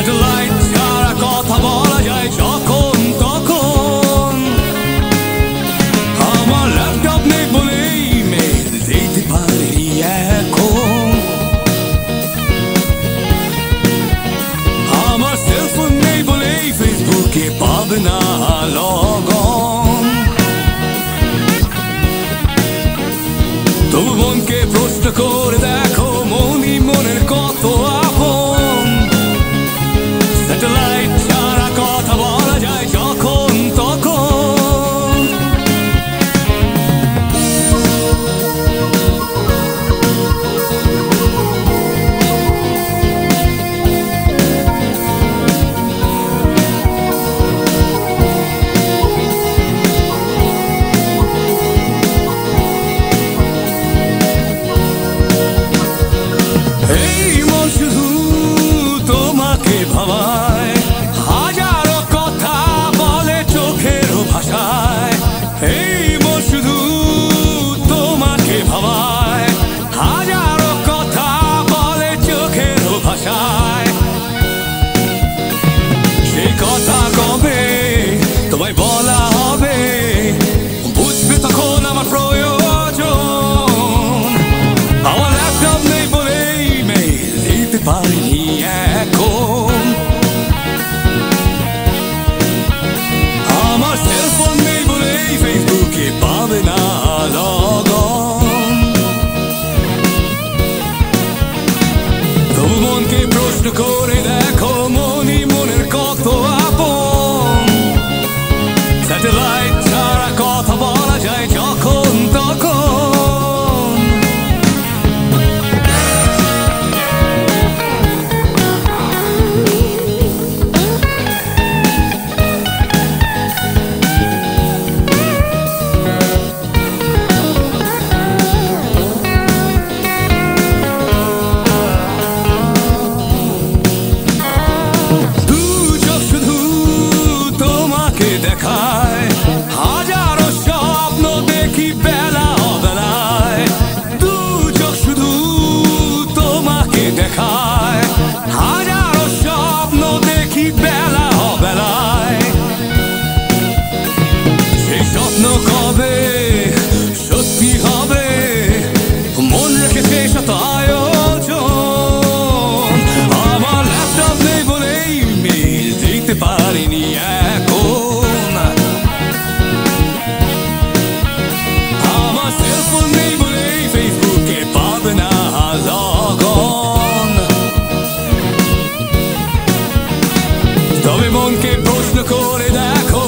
Satellite ছাড়া কথা বলা যায় যখন তখন। আমার ল্যাপটপ নেই বলেই মেল দিতে পারি এখন। আমার সেলফোন নেই বলেই ফেসবুকে পাবে না লগন। তবু মনকে প্রশ্ন করে দেখো মনই মনের কত আপন। স্যাটেলাইট ছাড়া কথা বলা যায় যখন তখন। এই মন শুধু তোমাকে ভাবায়, হাজারো কথা বলে চোখেরও ভাষায়। এই মন শুধু তোমাকে ভাবায়, হাজারো কথা বলে চোখেরও ভাষায়। সেই কথা কবে তোমায় বলা হবে, বুঝবে তখন আমার প্রয়োজন। আমার ল্যাপটপ নেই বলেই মেল দিতে পারিনি এখন। আমার সেলফোন নেই বলেই ফেসবুকে পাবে না লগন। তবু মনকে প্রশ্ন করে দেখো মনই মনের কত আপন। স্যাটেলাইট ছাড়া কথা বলা যায় যখন তখন। দু চোখ শুধু তোমাকে দেখায়, হাজারো স্বপ্ন দেখি বেলা অবেলায়। দু চোখ শুধু তোমাকে দেখায়, হাজারো স্বপ্ন দেখি বেলা অবেলায়। সেই স্বপ্ন কবে সত্যি হবে, মন রেখেছে শত আয়োজন। আমার ল্যাপটপ নেই বলেই মেল দিতে পারিনি এখন। আমার সেলফোন নেই বলেই ফেসবুকে পাবে না লগন। তবে মনকে প্রশ্ন করে দেখো